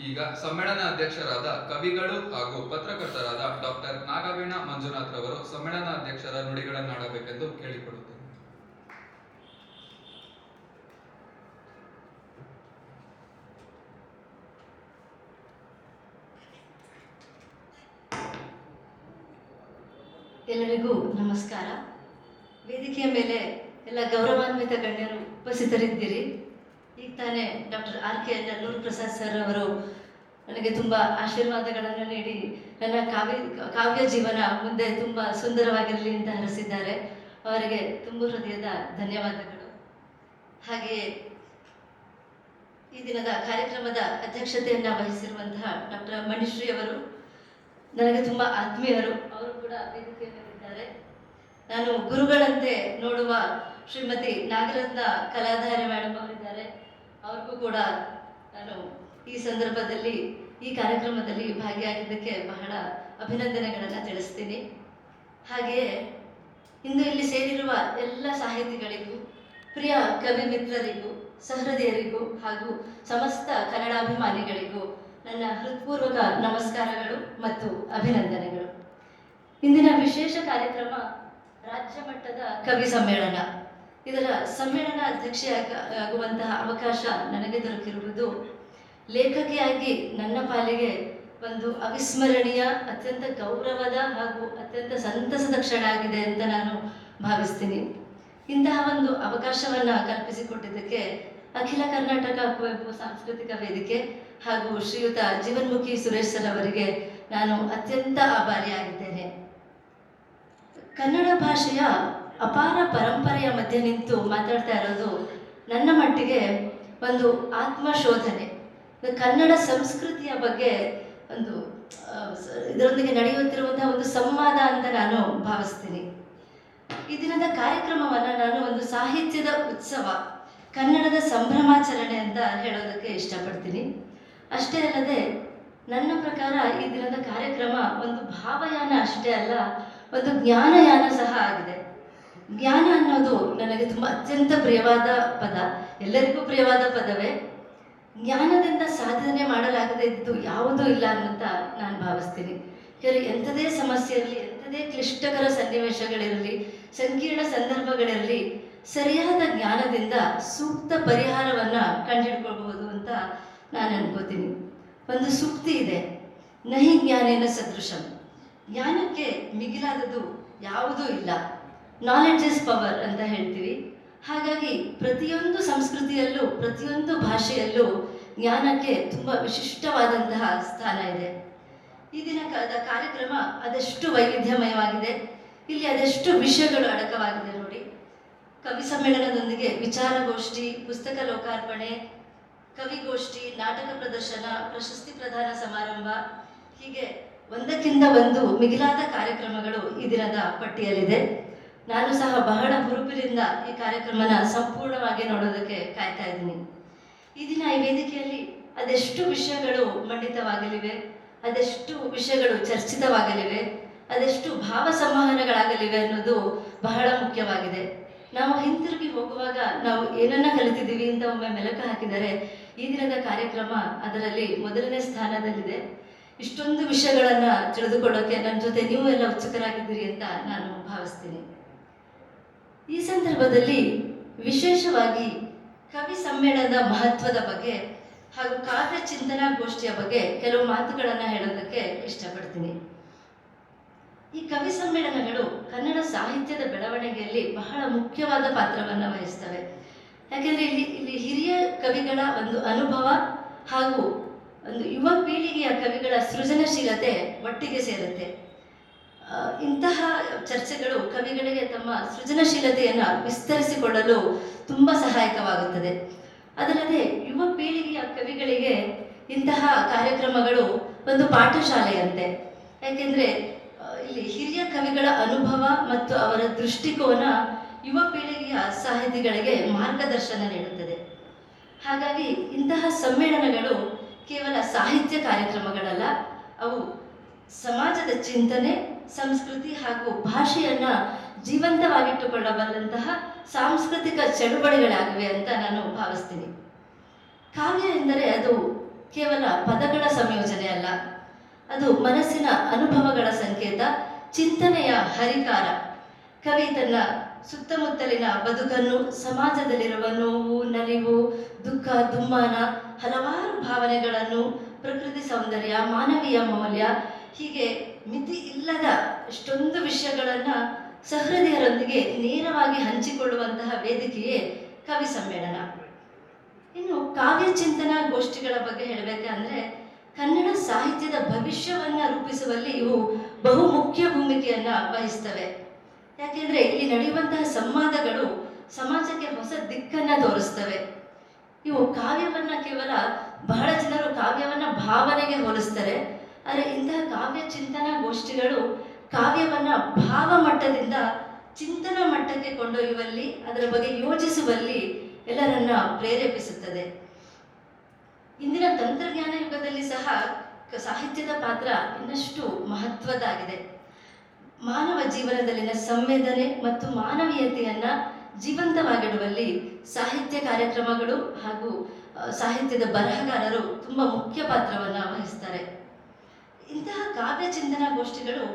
ಈಗ ಸಮ್ಮೇಳನ ಅಧ್ಯಕ್ಷರಾದ ಕವಿಗಳು ಹಾಗೂ ಪತ್ರಕರ್ತರಾದ ಡಾಕ್ಟರ್ ನಾಗವೀಣ ಮಂಜುನಾಥ್ ರವರು ಸಮ್ಮೇಳನ ಅಧ್ಯಕ್ಷರ ನುಡಿಗಳನ್ನಾಡಬೇಕೆಂದು ಕೇಳಿಕೊಳ್ಳುತ್ತೇನೆ. ಎಲ್ಲರಿಗೂ ನಮಸ್ಕಾರ. ವೇದಿಕೆಯ ಮೇಲೆ ಎಲ್ಲ ಗೌರವಾನ್ವಿತ ಗಣ್ಯರು ಉಪಸ್ಥಿತರಿದ್ದೀರಿ. ಈಗ ತಾನೇ doctor RK Nallur Prasad sir ಅವರು ನನಗೆ ತುಂಬ ಆಶೀರ್ವಾದಗಳನ್ನು ನೀಡಿ ನನ್ನ ಕಾವ್ಯ ಜೀವನ ಮುಂದೆ ತುಂಬ ಸುಂದರವಾಗಿರಲಿ ಅಂತ ಹರಸಿದ್ದಾರೆ. ಅವರಿಗೆ ತುಂಬ ಹೃದಯದ ಧನ್ಯವಾದಗಳು. ಹಾಗೆಯೇ ಈ ದಿನದ ಕಾರ್ಯಕ್ರಮದ ಅಧ್ಯಕ್ಷತೆಯನ್ನು ವಹಿಸಿರುವಂತಹ ಡಾಕ್ಟರ್ ಮಣಿಶ್ರೀ ಅವರು ನನಗೆ ತುಂಬ ಆತ್ಮೀಯರು. ಅವರು ಕೂಡ ವೇದಿಕೆ ಮೇಲಿದ್ದಾರೆ. ನಾನು ಗುರುಗಳಂತೆ ನೋಡುವ ಶ್ರೀಮತಿ ನಾಗರತ್ನ ಕಲಾಧಾರೆ ಮೇಡಮ್ ಅವರಿದ್ದಾರೆ. ಅವ್ರಿಗೂ ಕೂಡ ನಾನು ಈ ಸಂದರ್ಭದಲ್ಲಿ ಈ ಕಾರ್ಯಕ್ರಮದಲ್ಲಿ ಭಾಗಿಯಾಗಿದ್ದಕ್ಕೆ ಬಹಳ ಅಭಿನಂದನೆಗಳನ್ನು ತಿಳಿಸ್ತೀನಿ. ಹಾಗೆಯೇ ಇಂದು ಇಲ್ಲಿ ಸೇರಿರುವ ಎಲ್ಲ ಸಾಹಿತಿಗಳಿಗೂ, ಪ್ರಿಯ ಕವಿ ಮಿತ್ರರಿಗೂ, ಸಹೃದಯರಿಗೂ ಹಾಗೂ ಸಮಸ್ತ ಕನ್ನಡಾಭಿಮಾನಿಗಳಿಗೂ ನನ್ನ ಹೃತ್ಪೂರ್ವಕ ನಮಸ್ಕಾರಗಳು ಮತ್ತು ಅಭಿನಂದನೆಗಳು. ಇಂದಿನ ವಿಶೇಷ ಕಾರ್ಯಕ್ರಮ ರಾಜ್ಯ ಮಟ್ಟದ ಕವಿ ಸಮ್ಮೇಳನ. ಇದರ ಸಮ್ಮೇಳನ ಅಧ್ಯಕ್ಷೆಯಾಗುವಂತಹ ಅವಕಾಶ ನನಗೆ ದೊರಕಿರುವುದು ಲೇಖಕಿಯಾಗಿ ನನ್ನ ಪಾಲಿಗೆ ಒಂದು ಅವಿಸ್ಮರಣೀಯ, ಅತ್ಯಂತ ಗೌರವದ ಹಾಗೂ ಅತ್ಯಂತ ಸಂತಸದ ಕ್ಷಣ ಆಗಿದೆ ಅಂತ ನಾನು ಭಾವಿಸ್ತೀನಿ. ಇಂತಹ ಒಂದು ಅವಕಾಶವನ್ನು ಕಲ್ಪಿಸಿಕೊಟ್ಟಿದ್ದಕ್ಕೆ ಅಖಿಲ ಕರ್ನಾಟಕ ಕುವೆಂಪು ಸಾಂಸ್ಕೃತಿಕ ವೇದಿಕೆ ಹಾಗೂ ಶ್ರೀಯುತ ಜೀವನ್ಮುಖಿ ಸುರೇಶ್ ಸರ್ ಅವರಿಗೆ ನಾನು ಅತ್ಯಂತ ಆಭಾರಿಯಾಗಿದ್ದೇನೆ. ಕನ್ನಡ ಭಾಷೆಯ ಅಪಾರ ಪರಂಪರೆಯ ಮಧ್ಯೆ ನಿಂತು ಮಾತಾಡ್ತಾ ಇರೋದು ನನ್ನ ಮಟ್ಟಿಗೆ ಒಂದು ಆತ್ಮಶೋಧನೆ, ಕನ್ನಡ ಸಂಸ್ಕೃತಿಯ ಬಗ್ಗೆ ಒಂದು ಇದರೊಂದಿಗೆ ನಡೆಯುತ್ತಿರುವಂತಹ ಒಂದು ಸಂವಾದ ಅಂತ ನಾನು ಭಾವಿಸ್ತೀನಿ. ಈ ದಿನದ ಕಾರ್ಯಕ್ರಮವನ್ನು ನಾನು ಒಂದು ಸಾಹಿತ್ಯದ ಉತ್ಸವ, ಕನ್ನಡದ ಸಂಭ್ರಮಾಚರಣೆ ಅಂತ ಹೇಳೋದಕ್ಕೆ ಇಷ್ಟಪಡ್ತೀನಿ. ಅಷ್ಟೇ ಅಲ್ಲದೆ ನನ್ನ ಪ್ರಕಾರ ಈ ದಿನದ ಕಾರ್ಯಕ್ರಮ ಒಂದು ಭಾವಯಾನ ಅಷ್ಟೇ ಅಲ್ಲ, ಒಂದು ಜ್ಞಾನಯಾನ ಸಹ ಆಗಿದೆ. ಜ್ಞಾನ ಅನ್ನೋದು ನನಗೆ ತುಂಬ ಅತ್ಯಂತ ಪ್ರಿಯವಾದ ಪದ, ಎಲ್ಲರಿಗೂ ಪ್ರಿಯವಾದ ಪದವೇ. ಜ್ಞಾನದಿಂದ ಸಾಧನೆ ಮಾಡಲಾಗದೇ ಇದ್ದು ಯಾವುದೂ ಇಲ್ಲ ಅಂತ ನಾನು ಭಾವಿಸ್ತೀನಿ. ಎಂಥದೇ ಸಮಸ್ಯೆ ಇರಲಿ, ಎಂಥದೇ ಕ್ಲಿಷ್ಟಕರ ಸನ್ನಿವೇಶಗಳಿರಲಿ, ಸಂಕೀರ್ಣ ಸಂದರ್ಭಗಳಿರಲಿ, ಸರಿಯಾದ ಜ್ಞಾನದಿಂದ ಸೂಕ್ತ ಪರಿಹಾರವನ್ನು ಕಂಡುಹಿಡ್ಕೊಳ್ಬಹುದು ಅಂತ ನಾನು ಅನ್ಕೋತೀನಿ. ಒಂದು ಸೂಕ್ತಿ ಇದೆ, ನಹಿ ಜ್ಞಾನೇನ ಸದೃಶಂ, ಜ್ಞಾನಕ್ಕೆ ಮಿಗಿಲಾದದ್ದು ಯಾವುದೂ ಇಲ್ಲ. ನಾಲೆಡ್ಜ್ ಇಸ್ ಪವರ್ ಅಂತ ಹೇಳ್ತೀವಿ. ಹಾಗಾಗಿ ಪ್ರತಿಯೊಂದು ಸಂಸ್ಕೃತಿಯಲ್ಲೂ, ಪ್ರತಿಯೊಂದು ಭಾಷೆಯಲ್ಲೂ ಜ್ಞಾನಕ್ಕೆ ತುಂಬ ವಿಶಿಷ್ಟವಾದಂತಹ ಸ್ಥಾನ ಇದೆ. ಈ ದಿನದ ಕಾರ್ಯಕ್ರಮ ಅದೆಷ್ಟು ವೈವಿಧ್ಯಮಯವಾಗಿದೆ, ಇಲ್ಲಿ ಅದೆಷ್ಟು ವಿಷಯಗಳು ಅಡಕವಾಗಿದೆ ನೋಡಿ. ಕವಿ ಸಮ್ಮೇಳನದೊಂದಿಗೆ ವಿಚಾರಗೋಷ್ಠಿ, ಪುಸ್ತಕ ಲೋಕಾರ್ಪಣೆ, ಕವಿಗೋಷ್ಠಿ, ನಾಟಕ ಪ್ರದರ್ಶನ, ಪ್ರಶಸ್ತಿ ಪ್ರದಾನ ಸಮಾರಂಭ, ಹೀಗೆ ಒಂದಕ್ಕಿಂತ ಒಂದು ಮಿಗಿಲಾದ ಕಾರ್ಯಕ್ರಮಗಳು ಈ ದಿನದ ಪಟ್ಟಿಯಲ್ಲಿದೆ. ನಾನು ಸಹ ಬಹಳ ಹುರುಪಿನಿಂದ ಈ ಕಾರ್ಯಕ್ರಮನ ಸಂಪೂರ್ಣವಾಗಿ ನೋಡೋದಕ್ಕೆ ಕಾಯ್ತಾ ಇದ್ದೀನಿ. ಈ ದಿನ ಈ ವೇದಿಕೆಯಲ್ಲಿ ಅದೆಷ್ಟು ವಿಷಯಗಳು ಮಂಡಿತವಾಗಲಿವೆ, ಅದೆಷ್ಟು ವಿಷಯಗಳು ಚರ್ಚಿತವಾಗಲಿವೆ, ಅದೆಷ್ಟು ಭಾವ ಸಂವಹನಗಳಾಗಲಿವೆ ಅನ್ನೋದು ಬಹಳ ಮುಖ್ಯವಾಗಿದೆ. ನಾವು ಹಿಂತಿರುಗಿ ಹೋಗುವಾಗ ನಾವು ಏನನ್ನ ಕಲಿತಿದ್ದೀವಿ ಅಂತ ಒಮ್ಮೆ ಮೆಲುಕು ಹಾಕಿದರೆ ಈ ದಿನದ ಕಾರ್ಯಕ್ರಮ ಅದರಲ್ಲಿ ಮೊದಲನೇ ಸ್ಥಾನದಲ್ಲಿದೆ. ಇಷ್ಟೊಂದು ವಿಷಯಗಳನ್ನು ತಿಳಿದುಕೊಳ್ಳೋಕೆ ನನ್ನ ಜೊತೆ ನೀವು ಎಲ್ಲ ಉತ್ಸುಕರಾಗಿದ್ದೀರಿ ಅಂತ ನಾನು ಭಾವಿಸ್ತೀನಿ. ಈ ಸಂದರ್ಭದಲ್ಲಿ ವಿಶೇಷವಾಗಿ ಕವಿ ಸಮ್ಮೇಳನದ ಮಹತ್ವದ ಬಗ್ಗೆ ಹಾಗೂ ಕಾವ್ಯ ಚಿಂತನಾ ಗೋಷ್ಠಿಯ ಬಗ್ಗೆ ಕೆಲವು ಮಾತುಗಳನ್ನು ಹೇಳೋದಕ್ಕೆ ಇಷ್ಟಪಡ್ತೀನಿ. ಈ ಕವಿ ಸಮ್ಮೇಳನಗಳು ಕನ್ನಡ ಸಾಹಿತ್ಯದ ಬೆಳವಣಿಗೆಯಲ್ಲಿ ಬಹಳ ಮುಖ್ಯವಾದ ಪಾತ್ರವನ್ನು ವಹಿಸ್ತವೆ. ಯಾಕೆಂದರೆ ಇಲ್ಲಿ ಹಿರಿಯ ಕವಿಗಳ ಒಂದು ಅನುಭವ ಹಾಗೂ ಒಂದು ಯುವ ಪೀಳಿಗೆಯ ಕವಿಗಳ ಸೃಜನಶೀಲತೆ ಒಟ್ಟಿಗೆ ಸೇರುತ್ತೆ. ಇಂತಹ ಚರ್ಚೆಗಳು ಕವಿಗಳಿಗೆ ತಮ್ಮ ಸೃಜನಶೀಲತೆಯನ್ನು ವಿಸ್ತರಿಸಿಕೊಳ್ಳಲು ತುಂಬ ಸಹಾಯಕವಾಗುತ್ತದೆ. ಅದಲ್ಲದೆ ಯುವ ಪೀಳಿಗೆಯ ಕವಿಗಳಿಗೆ ಇಂತಹ ಕಾರ್ಯಕ್ರಮಗಳು ಒಂದು ಪಾಠಶಾಲೆಯಂತೆ. ಯಾಕೆಂದರೆ ಇಲ್ಲಿ ಹಿರಿಯ ಕವಿಗಳ ಅನುಭವ ಮತ್ತು ಅವರ ದೃಷ್ಟಿಕೋನ ಯುವ ಪೀಳಿಗೆಯ ಸಾಹಿತಿಗಳಿಗೆ ಮಾರ್ಗದರ್ಶನ ನೀಡುತ್ತದೆ. ಹಾಗಾಗಿ ಇಂತಹ ಸಮ್ಮೇಳನಗಳು ಕೇವಲ ಸಾಹಿತ್ಯ ಕಾರ್ಯಕ್ರಮಗಳಲ್ಲ, ಅವು ಸಮಾಜದ ಚಿಂತನೆ, ಸಂಸ್ಕೃತಿ ಹಾಗೂ ಭಾಷೆಯನ್ನು ಜೀವಂತವಾಗಿಟ್ಟುಕೊಳ್ಳಬಲ್ಲಂತಹ ಸಾಂಸ್ಕೃತಿಕ ಚಳುವಳಿಗಳಾಗಿವೆ ಅಂತ ನಾನು ಭಾವಿಸ್ತೀನಿ. ಕಾವ್ಯ ಎಂದರೆ ಅದು ಕೇವಲ ಪದಗಳ ಸಂಯೋಜನೆ ಅಲ್ಲ, ಅದು ಮನಸ್ಸಿನ ಅನುಭವಗಳ ಸಂಕೇತ, ಚಿಂತನೆಯ ಹರಿಕಾರ. ಕವಿ ತನ್ನ ಸುತ್ತಮುತ್ತಲಿನ ಬದುಕನ್ನು, ಸಮಾಜದಲ್ಲಿರುವ ನೋವು, ನಲಿವು, ದುಃಖ, ದುಮ್ಮಾನ, ಹಲವಾರು ಭಾವನೆಗಳನ್ನು, ಪ್ರಕೃತಿ ಸೌಂದರ್ಯ, ಮಾನವೀಯ ಮೌಲ್ಯ, ಹೀಗೆ ಮಿತಿ ಇಲ್ಲದ ಎಷ್ಟೊಂದು ವಿಷಯಗಳನ್ನು ಸಹೃದಯರೊಂದಿಗೆ ನೇರವಾಗಿ ಹಂಚಿಕೊಳ್ಳುವಂತಹ ವೇದಿಕೆಯೇ ಕವಿ ಸಮ್ಮೇಳನ. ಇನ್ನು ಕಾವ್ಯ ಚಿಂತನಾ ಗೋಷ್ಠಿಗಳ ಬಗ್ಗೆ ಹೇಳಬೇಕಂದ್ರೆ, ಕನ್ನಡ ಸಾಹಿತ್ಯದ ಭವಿಷ್ಯವನ್ನ ರೂಪಿಸುವಲ್ಲಿ ಇವು ಬಹುಮುಖ್ಯ ಭೂಮಿಕೆಯನ್ನ ವಹಿಸ್ತವೆ. ಯಾಕೆಂದ್ರೆ ಇಲ್ಲಿ ನಡೆಯುವಂತಹ ಸಂವಾದಗಳು ಸಮಾಜಕ್ಕೆ ಹೊಸ ದಿಕ್ಕನ್ನ ತೋರಿಸ್ತವೆ. ಇವು ಕಾವ್ಯವನ್ನ ಕೇವಲ, ಬಹಳ ಜನರು ಕಾವ್ಯವನ್ನ ಭಾವನೆಗೆ ಹೋಲಿಸ್ತಾರೆ, ಆದರೆ ಇಂತಹ ಕಾವ್ಯ ಚಿಂತನಾ ಗೋಷ್ಠಿಗಳು ಕಾವ್ಯವನ್ನ ಭಾವ ಮಟ್ಟದಿಂದ ಚಿಂತನಾ ಮಟ್ಟಕ್ಕೆ ಕೊಂಡೊಯ್ಯುವಲ್ಲಿ, ಅದರ ಬಗ್ಗೆ ಯೋಚಿಸುವಲ್ಲಿ ಎಲ್ಲರನ್ನ ಪ್ರೇರೇಪಿಸುತ್ತದೆ. ಇಂದಿನ ತಂತ್ರಜ್ಞಾನ ಯುಗದಲ್ಲಿ ಸಹ ಸಾಹಿತ್ಯದ ಪಾತ್ರ ಇನ್ನಷ್ಟು ಮಹತ್ವದಾಗಿದೆ. ಮಾನವ ಜೀವನದಲ್ಲಿನ ಸಂವೇದನೆ ಮತ್ತು ಮಾನವೀಯತೆಯನ್ನ ಜೀವಂತವಾಗಿಡುವಲ್ಲಿ ಸಾಹಿತ್ಯ ಕಾರ್ಯಕ್ರಮಗಳು ಹಾಗೂ ಸಾಹಿತ್ಯದ ಬರಹಗಾರರು ತುಂಬ ಮುಖ್ಯ ಪಾತ್ರವನ್ನು ವಹಿಸ್ತಾರೆ. ಇಂತಹ ಕಾವ್ಯ ಚಿಂತನಾ ಗೋಷ್ಠಿಗಳು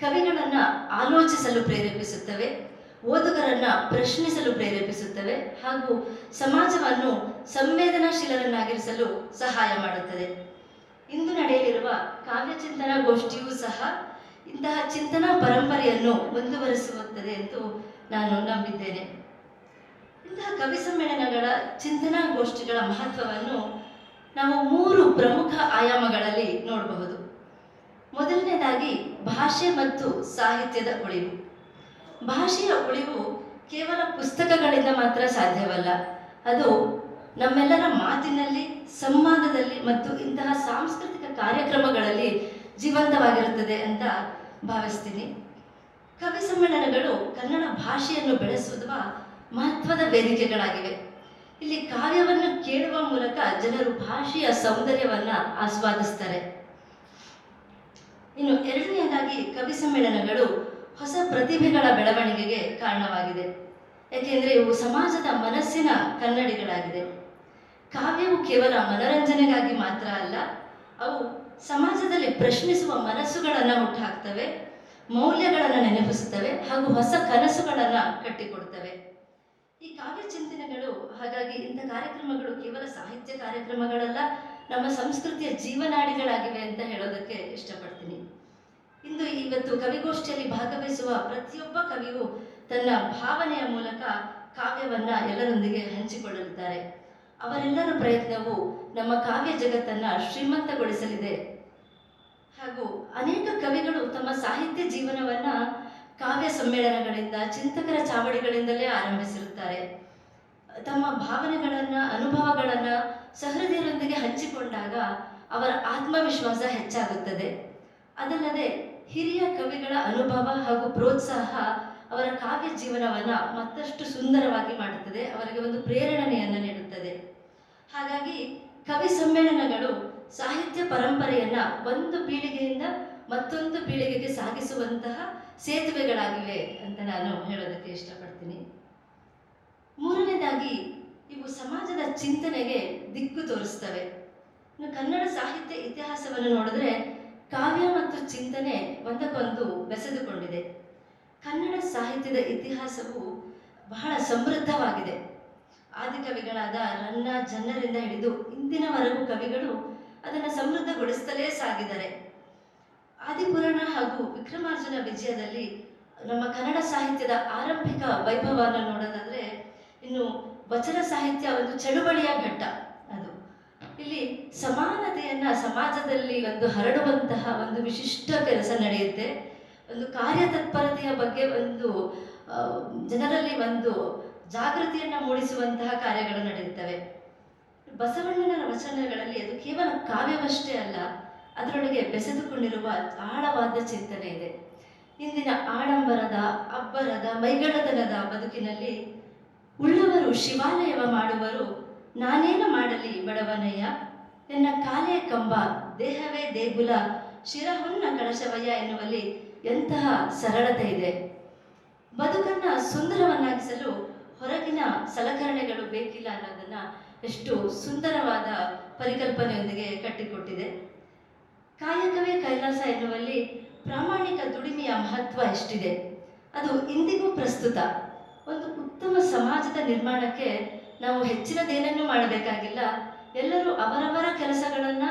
ಕವಿಗಳನ್ನ ಆಲೋಚಿಸಲು ಪ್ರೇರೇಪಿಸುತ್ತವೆ, ಓದುಗರನ್ನ ಪ್ರಶ್ನಿಸಲು ಪ್ರೇರೇಪಿಸುತ್ತವೆ ಹಾಗೂ ಸಮಾಜವನ್ನು ಸಂವೇದನಾಶೀಲರನ್ನಾಗಿರಿಸಲು ಸಹಾಯ ಮಾಡುತ್ತದೆ. ಇಂದು ನಡೆಯಲಿರುವ ಕಾವ್ಯ ಚಿಂತನಾ ಗೋಷ್ಠಿಯೂ ಸಹ ಇಂತಹ ಚಿಂತನಾ ಪರಂಪರೆಯನ್ನು ಮುಂದುವರಿಸುತ್ತದೆ ಎಂದು ನಾನು ನಂಬಿದ್ದೇನೆ. ಇಂತಹ ಕವಿ ಸಮ್ಮೇಳನಗಳ ಚಿಂತನಾ ಗೋಷ್ಠಿಗಳ ಮಹತ್ವವನ್ನು ನಾವು 3 ಪ್ರಮುಖ ಆಯಾಮಗಳಲ್ಲಿ ನೋಡಬಹುದು. ಮೊದಲನೇದಾಗಿ ಭಾಷೆ ಮತ್ತು ಸಾಹಿತ್ಯದ ಉಳಿವು. ಭಾಷೆಯ ಉಳಿವು ಕೇವಲ ಪುಸ್ತಕಗಳಿಂದ ಮಾತ್ರ ಸಾಧ್ಯವಲ್ಲ, ಅದು ನಮ್ಮೆಲ್ಲರ ಮಾತಿನಲ್ಲಿ, ಸಂವಾದದಲ್ಲಿ ಮತ್ತು ಇಂತಹ ಸಾಂಸ್ಕೃತಿಕ ಕಾರ್ಯಕ್ರಮಗಳಲ್ಲಿ ಜೀವಂತವಾಗಿರುತ್ತದೆ ಅಂತ ಭಾವಿಸ್ತೀನಿ. ಕವಿ ಸಮ್ಮೇಳನಗಳು ಕನ್ನಡ ಭಾಷೆಯನ್ನು ಬೆಳೆಸುವ ಮಹತ್ವದ ವೇದಿಕೆಗಳಾಗಿವೆ. ಇಲ್ಲಿ ಕಾವ್ಯವನ್ನು ಕೇಳುವ ಮೂಲಕ ಜನರು ಭಾಷೆಯ ಸೌಂದರ್ಯವನ್ನ ಆಸ್ವಾದಿಸ್ತಾರೆ. ಇನ್ನು ಎರಡನೆಯದಾಗಿ ಕವಿ ಸಮ್ಮೇಳನಗಳು ಹೊಸ ಪ್ರತಿಭೆಗಳ ಬೆಳವಣಿಗೆಗೆ ಕಾರಣವಾಗಿದೆ. ಯಾಕೆಂದರೆ ಇವು ಸಮಾಜದ ಮನಸ್ಸಿನ ಕನ್ನಡಿಗಳಾಗಿದೆ. ಕಾವ್ಯವು ಕೇವಲ ಮನರಂಜನೆಗಾಗಿ ಮಾತ್ರ ಅಲ್ಲ, ಅವು ಸಮಾಜದಲ್ಲಿ ಪ್ರಶ್ನಿಸುವ ಮನಸ್ಸುಗಳನ್ನು ಹುಟ್ಟುಹಾಕ್ತವೆ, ಮೌಲ್ಯಗಳನ್ನು ನೆನಪಿಸುತ್ತವೆ ಹಾಗೂ ಹೊಸ ಕನಸುಗಳನ್ನು ಕಟ್ಟಿಕೊಡ್ತವೆ. ಈ ಕಾವ್ಯ ಚಿಂತನೆಗಳು, ಹಾಗಾಗಿ ಇಂಥ ಕಾರ್ಯಕ್ರಮಗಳು ಕೇವಲ ಸಾಹಿತ್ಯ ಕಾರ್ಯಕ್ರಮಗಳಲ್ಲ, ನಮ್ಮ ಸಂಸ್ಕೃತಿಯ ಜೀವನಾಡಿಗಳಾಗಿವೆ ಅಂತ ಹೇಳೋದಕ್ಕೆ ಇಷ್ಟಪಡ್ತೀನಿ. ಇವತ್ತು ಕವಿಗೋಷ್ಠಿಯಲ್ಲಿ ಭಾಗವಹಿಸುವ ಪ್ರತಿಯೊಬ್ಬ ಕವಿಯು ತನ್ನ ಭಾವನೆಯ ಮೂಲಕ ಕಾವ್ಯವನ್ನ ಎಲ್ಲರೊಂದಿಗೆ ಹಂಚಿಕೊಳ್ಳಲಿದ್ದಾರೆ. ಅವರೆಲ್ಲರ ಪ್ರಯತ್ನವು ನಮ್ಮ ಕಾವ್ಯ ಜಗತ್ತನ್ನ ಶ್ರೀಮಂತಗೊಳಿಸಲಿದೆ. ಹಾಗೂ ಅನೇಕ ಕವಿಗಳು ತಮ್ಮ ಸಾಹಿತ್ಯ ಜೀವನವನ್ನ ಕಾವ್ಯ ಸಮ್ಮೇಳನಗಳಿಂದ, ಚಿಂತಕರ ಚಾವಡಿಗಳಿಂದಲೇ ಆರಂಭಿಸಿರುತ್ತಾರೆ. ತಮ್ಮ ಭಾವನೆಗಳನ್ನ, ಅನುಭವಗಳನ್ನ ಸಹೃದಯರೊಂದಿಗೆ ಹಂಚಿಕೊಂಡಾಗ ಅವರ ಆತ್ಮವಿಶ್ವಾಸ ಹೆಚ್ಚಾಗುತ್ತದೆ. ಅದಲ್ಲದೆ ಹಿರಿಯ ಕವಿಗಳ ಅನುಭವ ಹಾಗೂ ಪ್ರೋತ್ಸಾಹ ಅವರ ಕಾವ್ಯ ಜೀವನವನ್ನ ಮತ್ತಷ್ಟು ಸುಂದರವಾಗಿ ಮಾಡುತ್ತದೆ, ಅವರಿಗೆ ಒಂದು ಪ್ರೇರಣೆಯನ್ನು ನೀಡುತ್ತದೆ. ಹಾಗಾಗಿ ಕವಿ ಸಮ್ಮೇಳನಗಳು ಸಾಹಿತ್ಯ ಪರಂಪರೆಯನ್ನ ಒಂದು ಪೀಳಿಗೆಯಿಂದ ಮತ್ತೊಂದು ಪೀಳಿಗೆಗೆ ಸಾಗಿಸುವಂತಹ ಸೇತುವೆಗಳಾಗಿವೆ ಅಂತ ನಾನು ಹೇಳೋದಕ್ಕೆ ಇಷ್ಟಪಡ್ತೀನಿ. ಮೂರನೇದಾಗಿ ಇವು ಸಮಾಜದ ಚಿಂತನೆಗೆ ದಿಕ್ಕು ತೋರಿಸ್ತವೆ. ಇನ್ನು ಕನ್ನಡ ಸಾಹಿತ್ಯ ಇತಿಹಾಸವನ್ನು ನೋಡಿದ್ರೆ ಕಾವ್ಯ ಮತ್ತು ಚಿಂತನೆ ಒಂದಕ್ಕೊಂದು ಬೆಸೆದುಕೊಂಡಿದೆ. ಕನ್ನಡ ಸಾಹಿತ್ಯದ ಇತಿಹಾಸವು ಬಹಳ ಸಮೃದ್ಧವಾಗಿದೆ. ಆದಿಕವಿಗಳಾದ ರನ್ನ, ಜನ್ನರಿಂದ ಹಿಡಿದು ಇಂದಿನವರೆಗೂ ಕವಿಗಳು ಅದನ್ನು ಸಮೃದ್ಧಗೊಳಿಸುತ್ತಲೇ ಸಾಗಿದ್ದಾರೆ. ಆದಿಪುರಾಣ ಹಾಗೂ ವಿಕ್ರಮಾರ್ಜುನ ವಿಜಯದಲ್ಲಿ ನಮ್ಮ ಕನ್ನಡ ಸಾಹಿತ್ಯದ ಆರಂಭಿಕ ವೈಭವವನ್ನು ನೋಡೋದಾದ್ರೆ, ಇನ್ನು ವಚನ ಸಾಹಿತ್ಯ ಒಂದು ಚಳುವಳಿಯ ಘಟ್ಟ. ಅದು ಇಲ್ಲಿ ಸಮಾನತೆಯನ್ನ ಸಮಾಜದಲ್ಲಿ ಒಂದು ಹರಡುವಂತಹ ಒಂದು ವಿಶಿಷ್ಟ ಕೆಲಸ ನಡೆಯುತ್ತೆ. ಒಂದು ಕಾರ್ಯತತ್ಪರತೆಯ ಬಗ್ಗೆ ಒಂದು ಜನರಲ್ಲಿ ಒಂದು ಜಾಗೃತಿಯನ್ನ ಮೂಡಿಸುವಂತಹ ಕಾರ್ಯಗಳು ನಡೆಯುತ್ತವೆ. ಬಸವಣ್ಣನ ವಚನಗಳಲ್ಲಿ ಅದು ಕೇವಲ ಕಾವ್ಯವಷ್ಟೇ ಅಲ್ಲ, ಅದರೊಳಗೆ ಬೆಸೆದುಕೊಂಡಿರುವ ಆಳವಾದ ಚಿಂತನೆ ಇದೆ. ಇಂದಿನ ಆಡಂಬರದ, ಅಬ್ಬರದ, ಮೈಗಳ್ಳತನದ ಬದುಕಿನಲ್ಲಿ ಉಳ್ಳವರು ಶಿವಾಲಯವ ಮಾಡುವರು, ನಾನೇನು ಮಾಡಲಿ ಬಡವನಯ್ಯ, ಎನ್ನ ಕಾಲೇ ಕಂಬ, ದೇಹವೇ ದೇಗುಲ, ಶಿರಹುನ್ನ ಕಳಶವಯ್ಯ ಎನ್ನುವಲ್ಲಿ ಎಂತಹ ಸರಳತೆ ಇದೆ. ಬದುಕನ್ನ ಸುಂದರವನ್ನಾಗಿಸಲು ಹೊರಗಿನ ಸಲಕರಣೆಗಳು ಬೇಕಿಲ್ಲ ಅನ್ನೋದನ್ನ ಎಷ್ಟು ಸುಂದರವಾದ ಪರಿಕಲ್ಪನೆಯೊಂದಿಗೆ ಕಟ್ಟಿಕೊಟ್ಟಿದೆ. ಕಾಯಕವೇ ಕೈಲಾಸ ಎನ್ನುವಲ್ಲಿ ಪ್ರಾಮಾಣಿಕ ದುಡಿಮೆಯ ಮಹತ್ವ ಎಷ್ಟಿದೆ, ಅದು ಇಂದಿಗೂ ಪ್ರಸ್ತುತ. ಒಂದು ಉತ್ತಮ ಸಮಾಜದ ನಿರ್ಮಾಣಕ್ಕೆ ನಾವು ಹೆಚ್ಚಿನದೇನನ್ನೂ ಮಾಡಬೇಕಾಗಿಲ್ಲ. ಎಲ್ಲರೂ ಅವರವರ ಕೆಲಸಗಳನ್ನು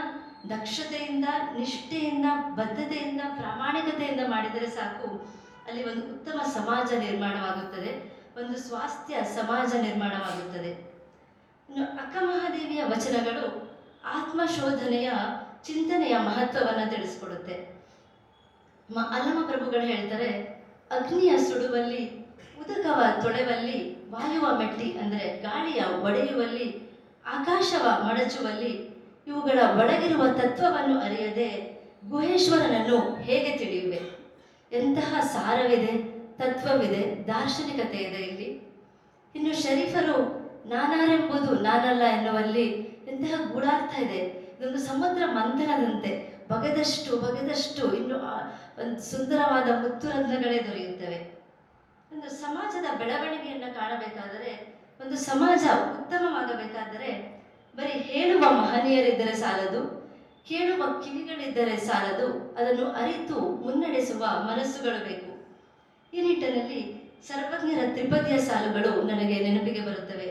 ದಕ್ಷತೆಯಿಂದ, ನಿಷ್ಠೆಯಿಂದ, ಬದ್ಧತೆಯಿಂದ, ಪ್ರಾಮಾಣಿಕತೆಯಿಂದ ಮಾಡಿದರೆ ಸಾಕು, ಅಲ್ಲಿ ಒಂದು ಉತ್ತಮ ಸಮಾಜ ನಿರ್ಮಾಣವಾಗುತ್ತದೆ, ಒಂದು ಸ್ವಾಸ್ಥ್ಯ ಸಮಾಜ ನಿರ್ಮಾಣವಾಗುತ್ತದೆ. ಇನ್ನು ಅಕ್ಕ ಮಹಾದೇವಿಯ ವಚನಗಳು ಆತ್ಮಶೋಧನೆಯ ಚಿಂತನೆಯ ಮಹತ್ವವನ್ನು ತಿಳಿಸ್ಕೊಡುತ್ತೆ. ಅಲ್ಲಮ ಪ್ರಭುಗಳು ಹೇಳ್ತಾರೆ, ಅಗ್ನಿಯ ಸುಡುವಲ್ಲಿ, ಉದಕವ ತೊಳೆವಲ್ಲಿ, ವಾಯುವ ಮೆಟ್ಟಿ ಅಂದರೆ ಗಾಳಿಯ ಒಡೆಯುವಲ್ಲಿ, ಆಕಾಶವ ಮಡಚುವಲ್ಲಿ, ಇವುಗಳ ಒಳಗಿರುವ ತತ್ವವನ್ನು ಅರಿಯದೆ ಗುಹೇಶ್ವರನನ್ನು ಹೇಗೆ ತಿಳಿಯುವೆ. ಎಂತಹ ಸಾರವಿದೆ, ತತ್ವವಿದೆ, ದಾರ್ಶನಿಕತೆ ಇದೆ ಇಲ್ಲಿ. ಇನ್ನು ಶರೀಫರು ನಾನಾರೆಂಬುದು ನಾನಲ್ಲ ಎನ್ನುವಲ್ಲಿ ಎಂತಹ ಗೂಢಾರ್ಥ ಇದೆ. ಇದೊಂದು ಸಮುದ್ರ ಮಂಥನದಂತೆ ಬಗೆದಷ್ಟು ಬಗೆದಷ್ಟು ಇನ್ನು ಒಂದು ಸುಂದರವಾದ ಮುತ್ತುರತ್ನಗಳೇ ದೊರೆಯುತ್ತವೆ. ಒಂದು ಸಮಾಜದ ಬೆಳವಣಿಗೆಯನ್ನು ಕಾಣಬೇಕಾದರೆ, ಒಂದು ಸಮಾಜ ಉತ್ತಮವಾಗಬೇಕಾದರೆ ಬರೀ ಹೇಳುವ ಮಹನೀಯರಿದ್ದರೆ ಸಾಲದು, ಕೇಳುವ ಕಿವಿಗಳಿದ್ದರೆ ಸಾಲದು, ಅದನ್ನು ಅರಿತು ಮುನ್ನಡೆಸುವ ಮನಸ್ಸುಗಳು ಬೇಕು. ಈ ನಿಟ್ಟಿನಲ್ಲಿ ಸರ್ವಜ್ಞರ ತ್ರಿಪದಿಯ ಸಾಲುಗಳು ನನಗೆ ನೆನಪಿಗೆ ಬರುತ್ತವೆ.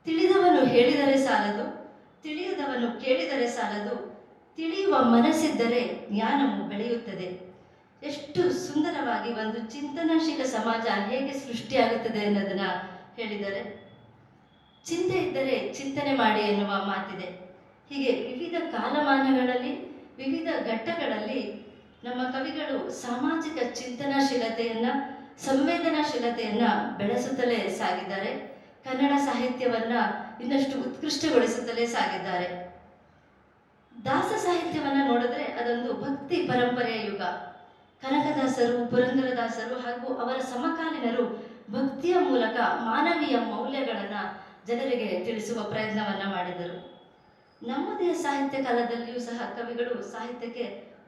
ತಿಳಿದವನು ಹೇಳಿದರೆ ಸಾಲದು, ತಿಳಿಯದವನು ಕೇಳಿದರೆ ಸಾಲದು, ತಿಳಿಯುವ ಮನಸ್ಸಿದ್ದರೆ ಜ್ಞಾನವು ಬೆಳೆಯುತ್ತದೆ. ಎಷ್ಟು ಸುಂದರವಾಗಿ ಒಂದು ಚಿಂತನಾಶೀಲ ಸಮಾಜ ಹೇಗೆ ಸೃಷ್ಟಿಯಾಗುತ್ತದೆ ಅನ್ನೋದನ್ನ ಹೇಳಿದರೆ, ಚಿಂತೆ ಇದ್ದರೆ ಚಿಂತನೆ ಮಾಡಿ ಎನ್ನುವ ಮಾತಿದೆ. ಹೀಗೆ ವಿವಿಧ ಕಾಲಮಾನಗಳಲ್ಲಿ, ವಿವಿಧ ಘಟ್ಟಗಳಲ್ಲಿ ನಮ್ಮ ಕವಿಗಳು ಸಾಮಾಜಿಕ ಚಿಂತನಾಶೀಲತೆಯನ್ನ, ಸಂವೇದನಾಶೀಲತೆಯನ್ನ ಬೆಳೆಸುತ್ತಲೇ ಸಾಗಿದ್ದಾರೆ. ಕನ್ನಡ ಸಾಹಿತ್ಯವನ್ನ ಇನ್ನಷ್ಟು ಉತ್ಕೃಷ್ಟಗೊಳಿಸುತ್ತಲೇ ಸಾಗಿದ್ದಾರೆ. ದಾಸ ಸಾಹಿತ್ಯವನ್ನ ನೋಡಿದ್ರೆ ಅದೊಂದು ಭಕ್ತಿ ಪರಂಪರೆಯ ಯುಗ. ಕನಕದಾಸರು, ಪುರಂದರದಾಸರು ಹಾಗೂ ಅವರ ಸಮಕಾಲೀನರು ಭಕ್ತಿಯ ಮೂಲಕ ಮಾನವೀಯ ಮೌಲ್ಯಗಳನ್ನು ಜನರಿಗೆ ತಿಳಿಸುವ ಪ್ರಯತ್ನವನ್ನ ಮಾಡಿದರು. ನಮ್ಮದೇ ಸಾಹಿತ್ಯ ಕಾಲದಲ್ಲಿಯೂ ಸಹ ಕವಿಗಳು ಸಾಹಿತ್ಯಕ್ಕೆ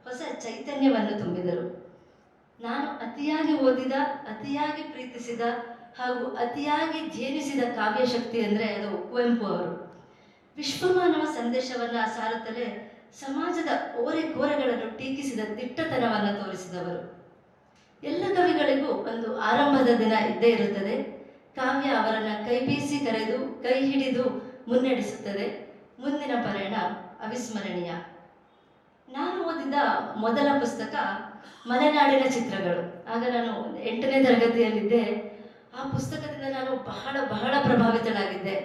ಹೊಸ ಚೈತನ್ಯವನ್ನು ತುಂಬಿದರು. ನಾನು ಅತಿಯಾಗಿ ಓದಿದ, ಅತಿಯಾಗಿ ಪ್ರೀತಿಸಿದ ಹಾಗೂ ಅತಿಯಾಗಿ ಧ್ಯೇನಿಸಿದ ಕಾವ್ಯಶಕ್ತಿ ಅಂದರೆ ಅದು ಕುವೆಂಪು ಅವರು. ವಿಶ್ವಮಾನವ ಸಂದೇಶವನ್ನು ಸಾರುತ್ತಲೇ ಸಮಾಜದ ಓರೆಕೋರೆಗಳನ್ನು ಟೀಕಿಸಿದ ದಿಟ್ಟತನವನ್ನು ತೋರಿಸಿದವರು. ಎಲ್ಲ ಕವಿಗಳಿಗೂ ಒಂದು ಆರಂಭದ ದಿನ ಇದ್ದೇ ಇರುತ್ತದೆ. ಕಾವ್ಯ ಅವರನ್ನು ಕೈ ಬೀಸಿ ಕರೆದು, ಕೈ ಹಿಡಿದು ಮುನ್ನಡೆಸುತ್ತದೆ. ಮುಂದಿನ ಪಯಣ ಅವಿಸ್ಮರಣೀಯ. ನಾನು ಓದಿದ ಮೊದಲ ಪುಸ್ತಕ ಮಲೆನಾಡಿನ ಚಿತ್ರಗಳು. ಆಗ ನಾನು 8ನೇ ತರಗತಿಯಲ್ಲಿದ್ದೆ. ಆ ಪುಸ್ತಕದಿಂದ ನಾನು ಬಹಳ ಬಹಳ ಪ್ರಭಾವಿತಳಾಗಿದ್ದೆ.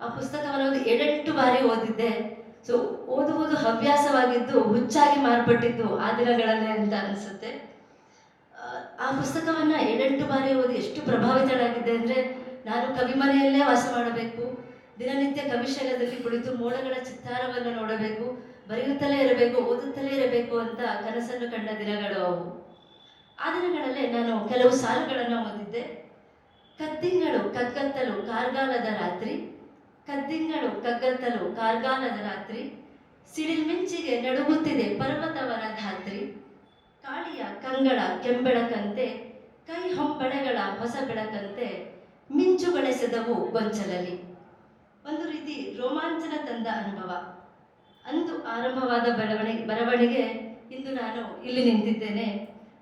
ಆ ಪುಸ್ತಕವನ್ನು 7-8 ಬಾರಿ ಓದಿದ್ದೆ. ಸೊ ಓದುವುದು ಹವ್ಯಾಸವಾಗಿದ್ದು ಹುಚ್ಚಾಗಿ ಮಾರ್ಪಟ್ಟಿದ್ದು ಆ ದಿನಗಳಲ್ಲೇ ಅಂತ ಅನಿಸುತ್ತೆ. ಆ ಪುಸ್ತಕವನ್ನು 7-8 ಬಾರಿ ಓದಿ ಎಷ್ಟು ಪ್ರಭಾವಿತಳಾಗಿದ್ದೆ ಅಂದರೆ, ನಾನು ಕವಿಮನೆಯಲ್ಲೇ ವಾಸ ಮಾಡಬೇಕು, ದಿನನಿತ್ಯ ಕವಿಶಾಲದಲ್ಲಿ ಕುಳಿತು ಮೋಡಗಳ ಚಿತ್ತಾರವನ್ನು ನೋಡಬೇಕು, ಬರೆಯುತ್ತಲೇ ಇರಬೇಕು, ಓದುತ್ತಲೇ ಇರಬೇಕು ಅಂತ ಕನಸನ್ನು ಕಂಡ ದಿನಗಳು ಅವು. ಆ ದಿನಗಳಲ್ಲೇ ನಾನು ಕೆಲವು ಸಾಲುಗಳನ್ನು ಓದಿದ್ದೆ. ಕದ್ದಿಂಗಳು ಕಗ್ಗತ್ತಲು ಕಾರ್ಗಾಲದ ರಾತ್ರಿ, ಕದ್ದಿಂಗಳು ಕಗ್ಗತ್ತಲು ಕಾರ್ಗಾಲದ ರಾತ್ರಿ, ಸಿಡಿಲ್ಮಿಂಚಿಗೆ ನಡುಗುತ್ತಿದೆ ಪರ್ವತವನ ಧಾತ್ರಿ, ಕಾಳಿಯ ಕಂಗಳ ಕೆಂಬೆಳಕಂತೆ, ಕೈ ಹೊಂಬಳೆಗಳ ಹೊಸ ಬೆಳಕಂತೆ, ಮಿಂಚುಗಳೆಸೆದವು ಗೊಂಚಲಲ್ಲಿ. ಒಂದು ರೀತಿ ರೋಮಾಂಚನ ತಂದ ಅನುಭವ. ಅಂದು ಆರಂಭವಾದ ಬರವಣಿಗೆ ಇಂದು ನಾನು ಇಲ್ಲಿ ನಿಂತಿದ್ದೇನೆ.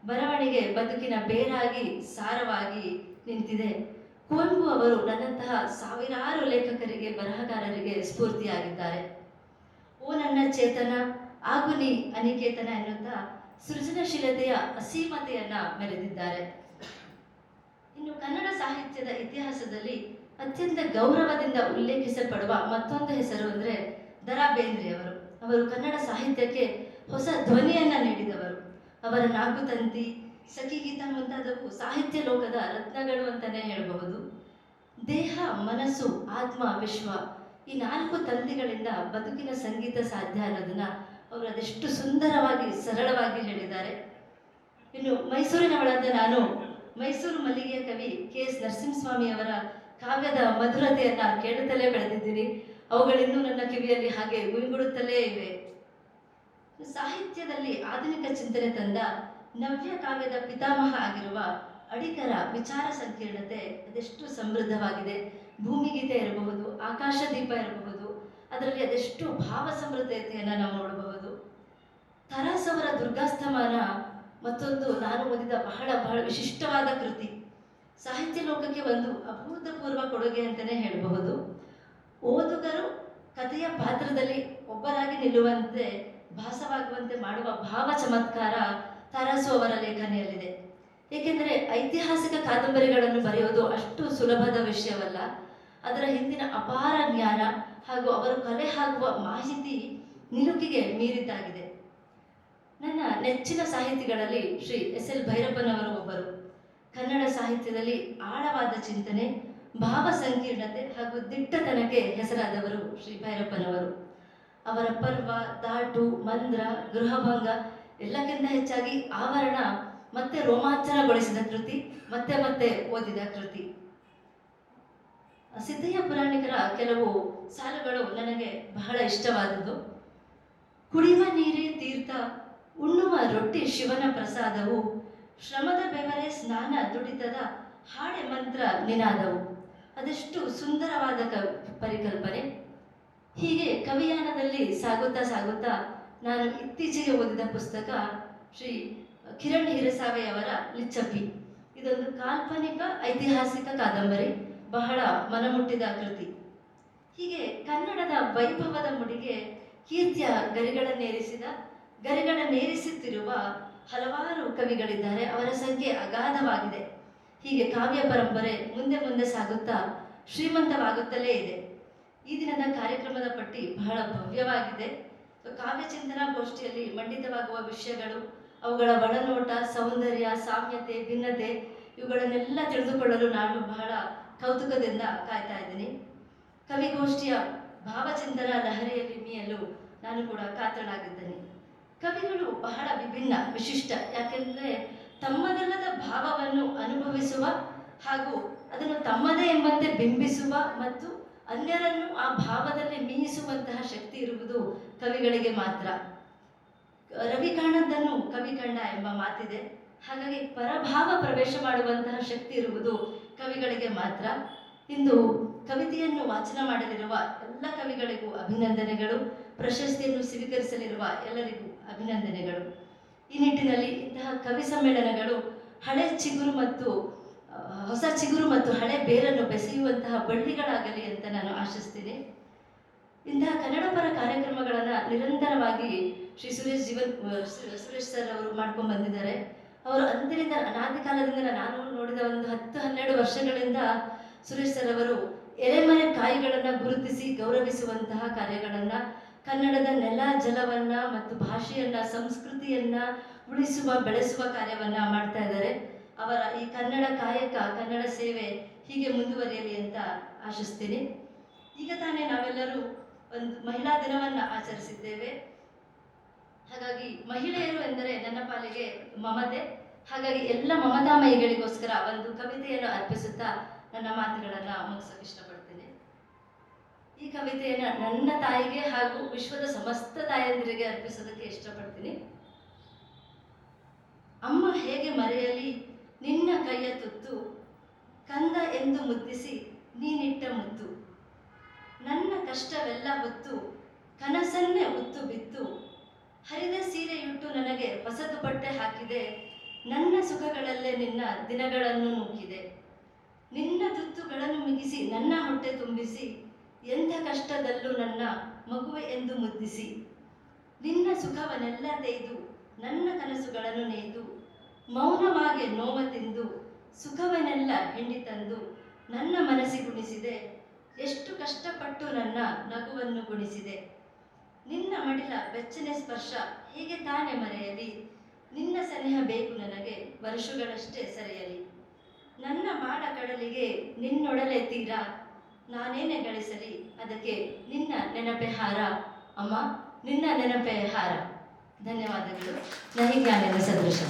ಬರವಣಿಗೆ ಬದುಕಿನ ಬೇರಾಗಿ, ಸಾರವಾಗಿ ನಿಂತಿದೆ. ಕುವೆಂಪು ಅವರು ನನ್ನಂತಹ ಸಾವಿರಾರು ಲೇಖಕರಿಗೆ, ಬರಹಗಾರರಿಗೆ ಸ್ಫೂರ್ತಿಯಾಗಿದ್ದಾರೆ. ಓ ನನ್ನ ಚೇತನ, ಆಗು ನೀ ಅನಿಕೇತನ ಎನ್ನುತ್ತಾ ಸೃಜನಶೀಲತೆಯ ಅಸೀಮತೆಯನ್ನ ಮೆರೆದಿದ್ದಾರೆ. ಇನ್ನು ಕನ್ನಡ ಸಾಹಿತ್ಯದ ಇತಿಹಾಸದಲ್ಲಿ ಅತ್ಯಂತ ಗೌರವದಿಂದ ಉಲ್ಲೇಖಿಸಲ್ಪಡುವ ಮತ್ತೊಂದು ಹೆಸರು ಅಂದರೆ ದ.ರಾ ಬೇಂದ್ರೆಯವರು. ಅವರು ಕನ್ನಡ ಸಾಹಿತ್ಯಕ್ಕೆ ಹೊಸ ಧ್ವನಿಯನ್ನ ನೀಡಿದವರು. ಅವರ ನಾಕುತಂತಿ, ಸಖಿಗೀತ ಮುಂತಾದವು ಸಾಹಿತ್ಯ ಲೋಕದ ರತ್ನಗಳು ಅಂತಲೇ ಹೇಳಬಹುದು. ದೇಹ, ಮನಸ್ಸು, ಆತ್ಮ, ವಿಶ್ವ ಈ 4 ತಂತಿಗಳಿಂದ ಬದುಕಿನ ಸಂಗೀತ ಸಾಧ್ಯ ಅನ್ನೋದನ್ನ ಅವರು ಅದೆಷ್ಟು ಸುಂದರವಾಗಿ, ಸರಳವಾಗಿ ಹೇಳಿದ್ದಾರೆ. ಇನ್ನು ಮೈಸೂರಿನವಳಾದ ನಾನು ಮೈಸೂರು ಮಲ್ಲಿಗೆಯ ಕವಿ ಕೆ.ಎಸ್. ನರಸಿಂಹಸ್ವಾಮಿಯವರ ಕಾವ್ಯದ ಮಧುರತೆಯನ್ನ ಕೇಳುತ್ತಲೇ ಬೆಳೆದಿದ್ದೀನಿ. ಅವುಗಳಿನ್ನೂ ನನ್ನ ಕಿವಿಯಲ್ಲಿ ಹಾಗೆ ಗುಂಗುಡುತ್ತಲೇ ಇವೆ. ಸಾಹಿತ್ಯದಲ್ಲಿ ಆಧುನಿಕ ಚಿಂತನೆ ತಂದ ನವ್ಯ ಕಾವ್ಯದ ಪಿತಾಮಹ ಆಗಿರುವ ಅಡಿಗರ ವಿಚಾರ ಸಂಕೀರ್ಣತೆ ಅದೆಷ್ಟು ಸಮೃದ್ಧವಾಗಿದೆ. ಭೂಮಿಗೀತೆ ಇರಬಹುದು, ಆಕಾಶ ದೀಪ ಇರಬಹುದು, ಅದರಲ್ಲಿ ಅದೆಷ್ಟು ಭಾವ ಸಮೃದ್ಧತೆಯನ್ನು ನಾವು ನೋಡಬಹುದು. ತರಾಸ್ ಅವರ ದುರ್ಗಾಸ್ತಮಾನ ಮತ್ತೊಂದು ನಾನು ಓದಿದ ಬಹಳ ಬಹಳ ವಿಶಿಷ್ಟವಾದ ಕೃತಿ. ಸಾಹಿತ್ಯ ಲೋಕಕ್ಕೆ ಒಂದು ಅಭೂತಪೂರ್ವ ಕೊಡುಗೆ ಅಂತಲೇ ಹೇಳಬಹುದು. ಓದುಗರು ಕಥೆಯ ಪಾತ್ರದಲ್ಲಿ ಒಬ್ಬರಾಗಿ ನಿಲ್ಲುವಂತೆ ಭಾಸವಾಗುವಂತೆ ಮಾಡುವ ಭಾವ ಚಮತ್ಕಾರ ತರಾಸು ಅವರ ಲೇಖನಿಯಲ್ಲಿದೆ. ಏಕೆಂದರೆ ಐತಿಹಾಸಿಕ ಕಾದಂಬರಿಗಳನ್ನು ಬರೆಯೋದು ಅಷ್ಟು ಸುಲಭದ ವಿಷಯವಲ್ಲ. ಅದರ ಹಿಂದಿನ ಅಪಾರ ಜ್ಞಾನ ಹಾಗೂ ಅವರು ಕಲೆ ಹಾಕುವ ಮಾಹಿತಿ ನಿಲುಕಿಗೆ ಮೀರಿದ್ದಾಗಿದೆ. ನನ್ನ ನೆಚ್ಚಿನ ಸಾಹಿತಿಗಳಲ್ಲಿ ಶ್ರೀ ಎಸ್.ಎಲ್. ಭೈರಪ್ಪನವರು ಒಬ್ಬರು. ಕನ್ನಡ ಸಾಹಿತ್ಯದಲ್ಲಿ ಆಳವಾದ ಚಿಂತನೆ, ಭಾವ ಸಂಕೀರ್ಣತೆ ಹಾಗೂ ದಿಟ್ಟತನಕ್ಕೆ ಹೆಸರಾದವರು ಶ್ರೀ ಭೈರಪ್ಪನವರು. ಅವರ ಪರ್ವ, ದಾಟು, ಮಂದ್ರ, ಗೃಹಭಂಗ ಎಲ್ಲಕ್ಕಿಂತ ಹೆಚ್ಚಾಗಿ ಆವರಣ ಮತ್ತೆ ರೋಮಾಂಚನಗೊಳಿಸಿದ ಕೃತಿ, ಮತ್ತೆ ಮತ್ತೆ ಓದಿದ ಕೃತಿ. ಸಿದ್ದಯ್ಯ ಪುರಾಣಿಕರ ಕೆಲವು ಸಾಲುಗಳು ನನಗೆ ಬಹಳ ಇಷ್ಟವಾದದ್ದು. ಕುಡಿಯುವ ನೀರೇ ತೀರ್ಥ, ಉಣ್ಣುವ ರೊಟ್ಟಿ ಶಿವನ ಪ್ರಸಾದವು, ಶ್ರಮದ ಬೆವರೇ ಸ್ನಾನ ದುಡಿತದ ಹಾಡೆ ಮಂತ್ರ ನಿನಾದವು. ಅದೆಷ್ಟು ಸುಂದರವಾದ ಪರಿಕಲ್ಪನೆ. ಹೀಗೆ ಕವಿಯಾನದಲ್ಲಿ ಸಾಗುತ್ತಾ ಸಾಗುತ್ತಾ ನಾನು ಇತ್ತೀಚೆಗೆ ಓದಿದ ಪುಸ್ತಕ ಶ್ರೀ ಕಿರಣ್ ಹಿರಸಾವೆಯವರ ಲಿಚ್ಚಪ್ಪಿ. ಇದೊಂದು ಕಾಲ್ಪನಿಕ ಐತಿಹಾಸಿಕ ಕಾದಂಬರಿ, ಬಹಳ ಮನಮುಟ್ಟಿದ ಕೃತಿ. ಹೀಗೆ ಕನ್ನಡದ ವೈಭವದ ಮುಡಿಗೆ ಕೀರ್ತಿಯ ಗರಿಗಳನ್ನೇರಿಸುತ್ತಿರುವ ಹಲವಾರು ಕವಿಗಳಿದ್ದಾರೆ. ಅವರ ಸಂಖ್ಯೆ ಅಗಾಧವಾಗಿದೆ. ಹೀಗೆ ಕಾವ್ಯ ಪರಂಪರೆ ಮುಂದೆ ಮುಂದೆ ಸಾಗುತ್ತಾ ಶ್ರೀಮಂತವಾಗುತ್ತಲೇ ಇದೆ. ಈ ದಿನದ ಕಾರ್ಯಕ್ರಮದ ಪಟ್ಟಿ ಬಹಳ ಭವ್ಯವಾಗಿದೆ. ಕಾವ್ಯ ಚಿಂತನಾ ಗೋಷ್ಠಿಯಲ್ಲಿ ಮಂಡಿತವಾಗುವ ವಿಷಯಗಳು, ಅವುಗಳ ಒಳನೋಟ, ಸೌಂದರ್ಯ, ಸಾಮ್ಯತೆ, ಭಿನ್ನತೆ ಇವುಗಳನ್ನೆಲ್ಲ ತಿಳಿದುಕೊಳ್ಳಲು ನಾನು ಬಹಳ ಕೌತುಕದಿಂದ ಕಾಯ್ತಾ ಇದ್ದೀನಿ. ಕವಿಗೋಷ್ಠಿಯ ಭಾವಚಿಂತನಾ ಲಹರಿಯಲ್ಲಿ ಮೀಯಲು ನಾನು ಕೂಡ ಕಾತರನಾಗಿದ್ದೇನೆ. ಕವಿಗಳು ಬಹಳ ವಿಭಿನ್ನ, ವಿಶಿಷ್ಟ. ಯಾಕೆಂದರೆ ತಮ್ಮದಲ್ಲದ ಭಾವವನ್ನು ಅನುಭವಿಸುವ ಹಾಗೂ ಅದನ್ನು ತಮ್ಮದೇ ಎಂಬಂತೆ ಬಿಂಬಿಸುವ ಮತ್ತು ಅನ್ಯರನ್ನು ಆ ಭಾವದಲ್ಲಿ ಮೀಯಿಸುವಂತಹ ಶಕ್ತಿ ಇರುವುದು ಕವಿಗಳಿಗೆ ಮಾತ್ರ. ರವಿ ಕಾಣದ್ದನ್ನು ಕವಿ ಕಂಡ ಎಂಬ ಮಾತಿದೆ. ಹಾಗಾಗಿ ಪರಭಾವ ಪ್ರವೇಶ ಮಾಡುವಂತಹ ಶಕ್ತಿ ಇರುವುದು ಕವಿಗಳಿಗೆ ಮಾತ್ರ. ಇಂದು ಕವಿತೆಯನ್ನು ವಾಚನ ಮಾಡಲಿರುವ ಎಲ್ಲ ಕವಿಗಳಿಗೂ ಅಭಿನಂದನೆಗಳು. ಪ್ರಶಸ್ತಿಯನ್ನು ಸ್ವೀಕರಿಸಲಿರುವ ಎಲ್ಲರಿಗೂ ಅಭಿನಂದನೆಗಳು. ಈ ನಿಟ್ಟಿನಲ್ಲಿ ಇಂತಹ ಕವಿ ಸಮ್ಮೇಳನಗಳು ಹೊಸ ಚಿಗುರು ಮತ್ತು ಹಳೆ ಬೇರನ್ನು ಬೆಸೆಯುವಂತಹ ಬಳ್ಳಿಗಳಾಗಲಿ ಅಂತ ನಾನು ಆಶಿಸ್ತೀನಿ. ಇಂತಹ ಕನ್ನಡ ಪರ ಕಾರ್ಯಕ್ರಮಗಳನ್ನು ನಿರಂತರವಾಗಿ ಶ್ರೀ ಸುರೇಶ್ ಸರ್ ಅವರು ಮಾಡ್ಕೊಂಡು ಬಂದಿದ್ದಾರೆ. ಅವರು ಅಂದಿನಿಂದ ಅನಾದಿ ಕಾಲದಿಂದ ನಾನು ನೋಡಿದ ಒಂದು 10-12 ವರ್ಷಗಳಿಂದ ಸುರೇಶ್ ಸರ್ ಅವರು ಎಲೆಮರೆ ಕಾಯಿಗಳನ್ನು ಗುರುತಿಸಿ ಗೌರವಿಸುವಂತಹ ಕಾರ್ಯಗಳನ್ನು, ಕನ್ನಡದ ನೆಲ ಜಲವನ್ನ ಮತ್ತು ಭಾಷೆಯನ್ನ, ಸಂಸ್ಕೃತಿಯನ್ನ ಉಳಿಸುವ ಬೆಳೆಸುವ ಕಾರ್ಯವನ್ನ ಮಾಡ್ತಾ ಇದ್ದಾರೆ. ಅವರ ಈ ಕನ್ನಡ ಕಾಯಕ, ಕನ್ನಡ ಸೇವೆ ಹೀಗೆ ಮುಂದುವರಿಯಲಿ ಅಂತ ಆಶಿಸ್ತೀನಿ. ಈಗ ತಾನೇ ನಾವೆಲ್ಲರೂ ಒಂದು ಮಹಿಳಾ ದಿನವನ್ನು ಆಚರಿಸಿದ್ದೇವೆ. ಹಾಗಾಗಿ ಮಹಿಳೆಯರು ಎಂದರೆ ನನ್ನ ಪಾಲಿಗೆ ಮಮತೆ. ಹಾಗಾಗಿ ಎಲ್ಲ ಮಮತಾಮಯಿಗಳಿಗೋಸ್ಕರ ಒಂದು ಕವಿತೆಯನ್ನು ಅರ್ಪಿಸುತ್ತಾ ನನ್ನ ಮಾತುಗಳನ್ನು ಮುಗಿಸೋಕೆ ಇಷ್ಟಪಡ್ತೀನಿ. ಈ ಕವಿತೆಯನ್ನು ನನ್ನ ತಾಯಿಗೆ ಹಾಗೂ ವಿಶ್ವದ ಸಮಸ್ತ ತಾಯಂದಿರಿಗೆ ಅರ್ಪಿಸೋದಕ್ಕೆ ಇಷ್ಟಪಡ್ತೀನಿ. ಅಮ್ಮ ಹೇಗೆ ಮರೆಯಲಿ ನಿನ್ನ ಕೈಯ ತುತ್ತು, ಕಂದ ಎಂದು ಮುದ್ದಿಸಿ ನೀನಿಟ್ಟ ಮುತ್ತು, ನನ್ನ ಕಷ್ಟವೆಲ್ಲ ಹೊತ್ತು ಕನಸನ್ನೇ ಉತ್ತು ಬಿತ್ತು, ಹರಿದ ಸೀರೆಯುಟ್ಟು ನನಗೆ ಹೊಸದು ಬಟ್ಟೆ ಹಾಕಿದೆ, ನನ್ನ ಸುಖಗಳಲ್ಲೇ ನಿನ್ನ ದಿನಗಳನ್ನು ನೂಕಿದೆ, ನಿನ್ನ ತುತ್ತುಗಳನ್ನು ಮಿಗಿಸಿ ನನ್ನ ಹೊಟ್ಟೆ ತುಂಬಿಸಿ, ಎಂಥ ಕಷ್ಟದಲ್ಲೂ ನನ್ನ ಮಗುವೆ ಎಂದು ಮುದ್ದಿಸಿ, ನಿನ್ನ ಸುಖವನ್ನೆಲ್ಲ ತೆಯ್ದು ನನ್ನ ಕನಸುಗಳನ್ನು ನೇಯ್ದು, ಮೌನವಾಗಿ ನೋವ ತಿಂದು ಸುಖವನ್ನೆಲ್ಲ ಹಿಂಡಿ ತಂದು ನನ್ನ ಮನಸ್ಸಿಗುಣಿಸಿದೆ, ಎಷ್ಟು ಕಷ್ಟಪಟ್ಟು ನನ್ನ ನಗುವನ್ನು ಗುಣಿಸಿದೆ, ನಿನ್ನ ಮಡಿಲ ಬೆಚ್ಚನೆ ಸ್ಪರ್ಶ ಹೇಗೆ ತಾನೇ ಮರೆಯಲಿ, ನಿನ್ನ ಸನಿಹ ಬೇಕು ನನಗೆ ವರ್ಷಗಳಷ್ಟೇ ಸರಿಯಲಿ, ನನ್ನ ಮಾಡ ಕಡಲಿಗೆ ನಿನ್ನೊಡಲೆ ತೀರ, ನಾನೇನೆ ಗಳಿಸಲಿ ಅದಕ್ಕೆ ನಿನ್ನ ನೆನಪೆ ಹಾರ, ಅಮ್ಮ ನಿನ್ನ ನೆನಪೆ ಹಾರ. ಧನ್ಯವಾದಗಳು. ನಹಿ ಜ್ಞಾನೇನ ಸದೃಶ.